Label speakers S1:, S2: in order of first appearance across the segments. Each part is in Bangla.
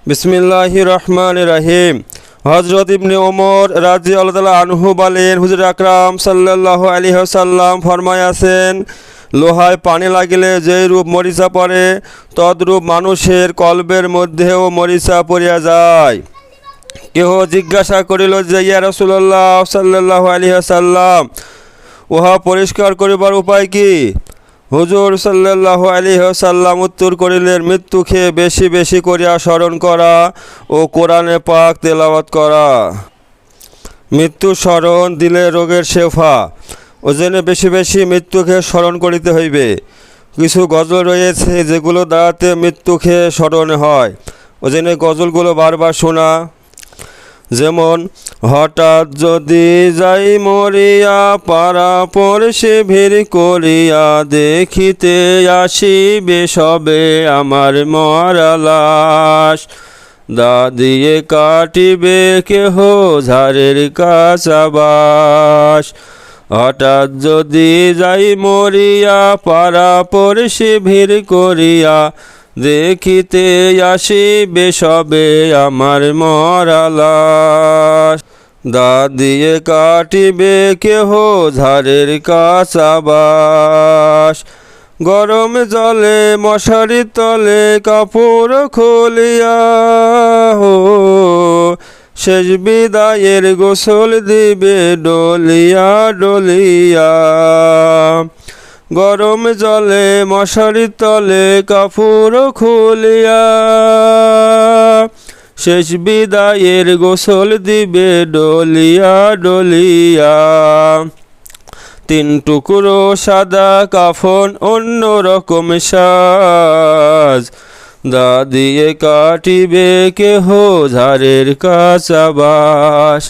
S1: বিসমিল্লাহির রহমানির রহিম। হযরত ইবনে ওমর রাদিয়াল্লাহু তাআলা আনহু বলেন, হুজুর আকরাম সাল্লাল্লাহু আলাইহি ওয়াসাল্লাম ফরমায়াছেন, লোহায় পানি লাগিলে যেই রূপ মরিচা পড়ে, তদ্রূপ মানুষের কলবের মধ্যেও মরিচা পড়িয়া যায়। কেহ জিজ্ঞাসা করিল যে, ইয়া রাসূলুল্লাহ সাল্লাল্লাহু আলাইহি ওয়াসাল্লাম, উহা পরিষ্কার করিবার উপায় কি? হুজুর সাল্লাল্লাহু আলাইহি ওয়াসাল্লাম উত্তর করিলেন, মৃত্যুকে বেশি বেশি করিয়া স্মরণ করা ও কোরআনে পাক তেলাওয়াত করা। মৃত্যু স্মরণ দিলে রোগের শেফা। ওজনে বেশি বেশি মৃত্যুকে স্মরণ করিতে হইবে। কিছু গজল রয়েছে যেগুলো দ্বারাতে মৃত্যুকে স্মরণ হয়। ওজনে গজলগুলো বারবার শোনা। যেমন, হঠাৎ যদি যাই মরিয়া, পাড়া পড়শে ভিড় করিয়া, দেখিতে আসিবে সবে আমার মরা লাশ। দা দিয়ে কাটিবে কেহ ঝাড়ের কাঁচা বাঁশ। হঠাৎ যদি যাই মরিয়া, পাড়া পড়শে ভিড় করিয়া, দেখিতে আসিবে সবে আমার মরা লাশ। দা দিয়ে কাটিবে কেহ ঝাড়ের কাঁচা বাঁশ। গরম জলে মশারি তলে কাপড় খুলিয়া, শেষ বিদায়ের গোসল দিবে ডলিয়া ডলিয়া। গরম জলে মশারি তলে কাপড় খুলিয়া, শেষ বিদায়ের গোসল দিবে ডলিয়া ডলিয়া। তিন টুকরো সাদা কাফন, অন্য রকম সাজ। দা দিয়ে কাটিবে কেহ ঝাড়ের কাঁচা বাঁশ।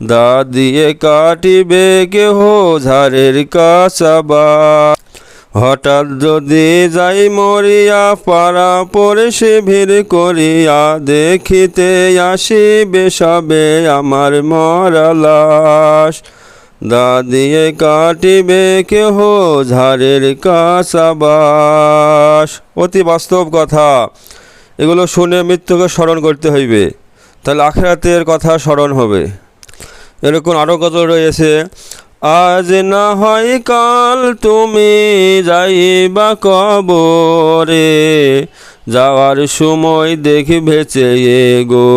S1: দা দিয়ে কাটিবে কেহ ঝাড়ের কাঁচা বাঁশ। হঠাৎ যদি যাই মরিয়া, পাড়া পড়শে ভিড় করিয়া, দেখিতে আসিবে সবে আমার মরা লাশ। দা দিয়ে কাটিবে কেহ ঝাড়ের কাঁচা বাঁশ। অতি বাস্তব কথা। এগুলো শুনে মৃত্যুকে স্মরণ করতে হইবে, তাহলে আখিরাতের কথা স্মরণ হবে। এরকম আরও গজল রয়েছে, আজ না হয় কাল তুমি যাইবা কবরে, যাওয়ার সময় দেখবে চেয়ে গো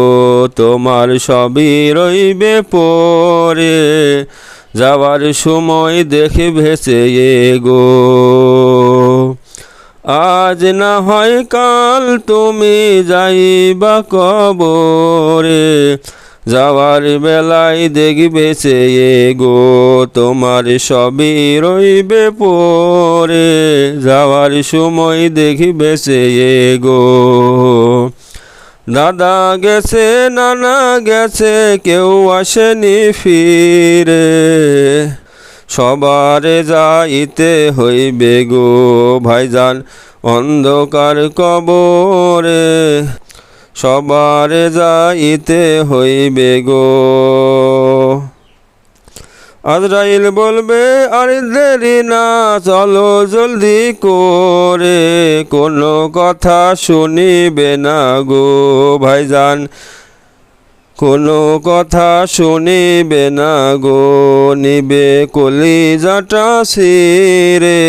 S1: তোমার সবই রইবে পরে। যাওয়ার সময় দেখবে চেয়ে গো। আজ না হয় কাল তুমি যাইবা কবরে, যাওয়ার বেলায় দেখবে চেয়ে গো তোমার সবই রইবে পরে। যাওয়ার সময় দেখবে চেয়ে গো। দাদা গেছে নানা গেছে, কেউ আসেনি ফিরে, সবারে যাইতে হইবে গো ভাইজান অন্ধকার কবরে। সবারে যাইতে হইবে গো। আজরাইল বলবে, আর দেরি না, চলো জলদি করে, কোনো কথা শুনিবে না গো ভাইজান, কোনো কথা শুনিবে না গো। নিবে কলিজাটা ছিঁড়ে,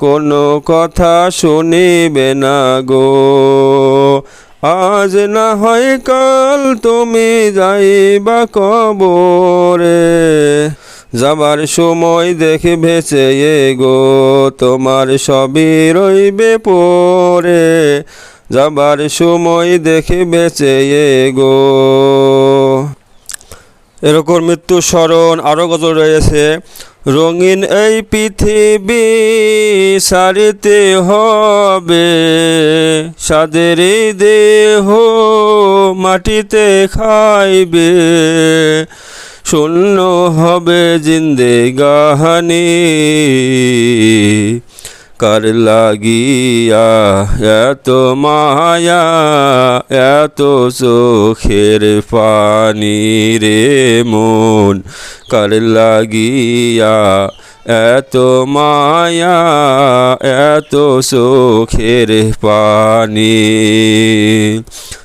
S1: কোনো কথা শুনিবে না গো। আজ না হয় কাল তুমি যাইবা কবরে, যাবার সময় দেখবে চেয়ে গো তোমার সবই রইবে পরে। যাবার সময় দেখবে চেয়ে গো। এরকম মৃত্যু স্মরণ আরও গজল রয়েছে, রঙিন এই পৃথিবী সারিতে হবে, সাদের দেহ মাটিতে খাইবে, শূন্য হবে জিন্দেগানি, কার লাগিয়া এত মায়া এত চোখের পানি রে মন, কার লাগিয়া এত মায়া এত চোখের পানি।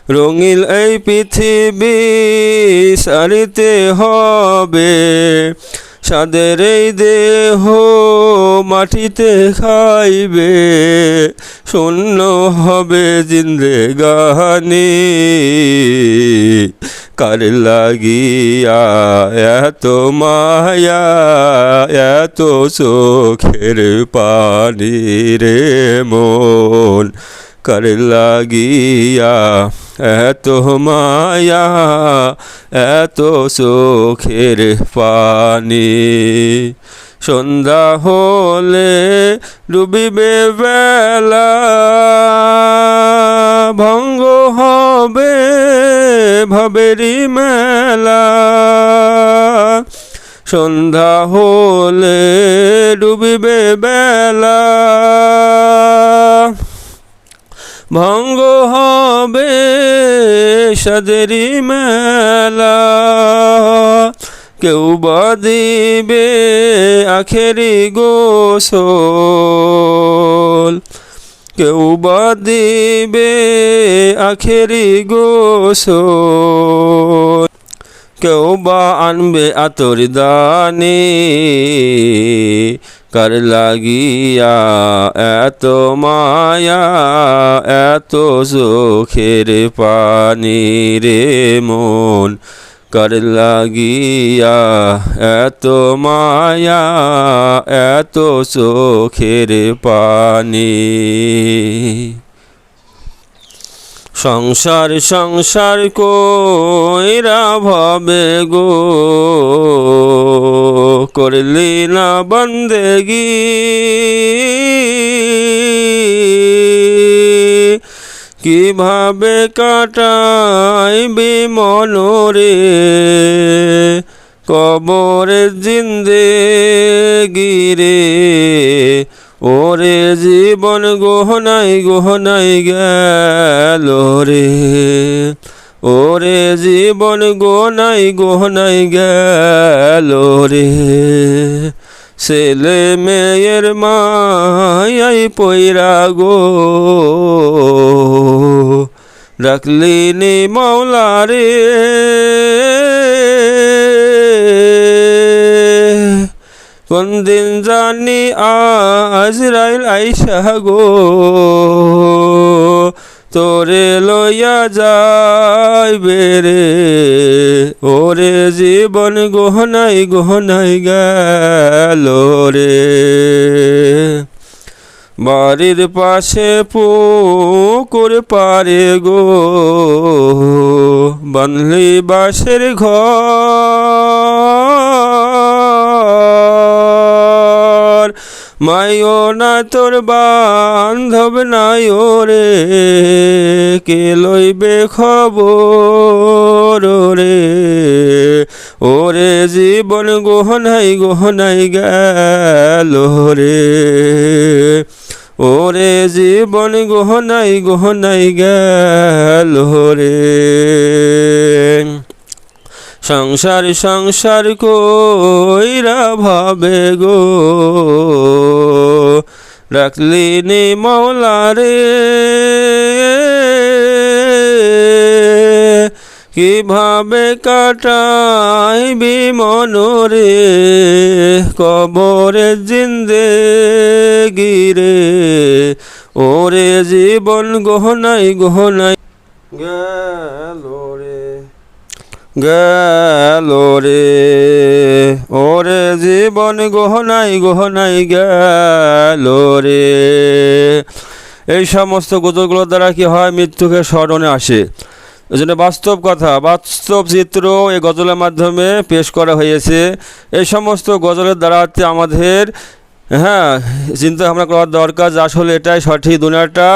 S1: রঙিল এই পৃথিবী সারিতে হবে, সাদের এই দেহ মাটিতে খাইবে, শূন্য হবে জিন্দেগানি। কার লাগিয়া এত মায়া এত চোখের পানি রে মন, কার লাগিয়া এত মায়া এত চোখের পানি। সন্ধ্যা হলে ডুবিবে বেলা, ভঙ্গ হবে ভবেরি মেলা। সন্ধ্যা হলে ডুবিবে বেলা, ভঙ্গ হবে সাদেরি মেলা। কেউ বা দিবে আখেরি গোসল, কেউ বা দিবে আখেরি গোসল, কেউ বা আনবে আতর দানি। কার লাগিয়া এত মায়া এত চোখের পানি রে মন, কার লাগিয়া এত মায়া এত চোখের পানি। সংসার সংসার কইরা ভবে গো, করলি না বন্দেগি। কিভাবে কাটাইবি মনরে কবরে জিন্দেগি রে। ওরে জীবন গহনাই গহনাই গেল রে, ওরে জীবন গহনাই গহনাই গেল রে। ছেলে মেয়ের মায়াই পয়রা গো, রাখলি নি মাওলা রে। কোন দিন জানি আজরাইল আইসা গো, তোরে লইয়া যাইবে রে। ওরে জীবন গহনাই গহনাই গেল রে। বাড়ির পাশে পুকুর পারে গো, বানলি বাঁশের ঘর। মাইও না তোর বান্ধব নাই ওরে, কে লইবে খবর রে। ওরে জীবন গহনাই গহনাই গেল রে, ওরে জীবন গহনাই গহনাই গেল রে। সংসার সংসার কইরা ভাবে গো, রাখলি নি মাওলা রে। কিভাবে কাটাইবি মনরে কবরে জিন্দেগি রে। ওরে জীবন গহনাই গহনাই গেল রে, গেল রে। ওরে জীবন গহনাই গহনাই গেল রে। এই সমস্ত গজলগুলোর দ্বারা কি হয়, মৃত্যুকে স্মরণে আসে। এই জন্য বাস্তব কথা, বাস্তব চিত্র এই গজলের মাধ্যমে পেশ করা হয়েছে। এই সমস্ত গজলের দ্বারা আমাদের চিন্তা ভাবনা করার দরকার যে আসলে এটাই সঠিক। দুনিয়াটা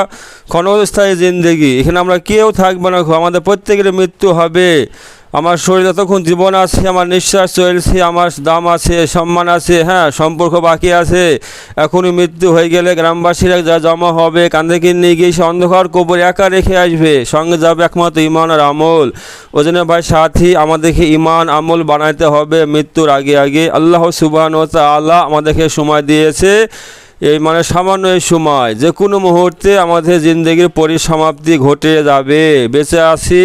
S1: ক্ষণস্থায়ী জিন্দেগি, এখানে আমরা কেউ থাকবো না, আমাদের প্রত্যেকের মৃত্যু হবে। আমার শরীরে তখন জীবন আছে, আমার নিঃশ্বাস চলছে, আমার দাম আছে, সম্মান আছে, সম্পর্ক বাকি আছে। এখনই মৃত্যু হয়ে গেলে গ্রামবাসীরা যা জমা হবে কাঁধে নিয়ে গিয়ে সে অন্ধকার কবর একা রেখে আসবে, সঙ্গে যাবে একমাত্র ইমান আর আমল। ওই জন্য ভাই সাথী, আমাদেরকে ইমান আমল বানাইতে হবে মৃত্যুর আগে আগে। আল্লাহ সুবহানাহু ওয়া তাআলা আমাদেরকে সময় দিয়েছে এই মানে সামান্য এই সময়, যে কোনো মুহূর্তে আমাদের জিন্দগির পরিসমাপ্তি ঘটে যাবে। বেঁচে আছি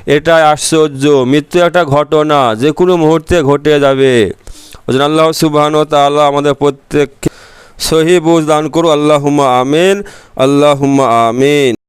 S1: এটাই আশ্চর্য, মৃত্যু একটা ঘটনা, যে কোনো মুহূর্তে ঘটে যাবে। ওজন আল্লাহ সুবহানাহু ওয়া তাআলা আমাদের প্রত্যেককে সহি বুঝ দান করুন। আল্লাহুম্মা আমিন, আল্লাহুম্মা আমিন।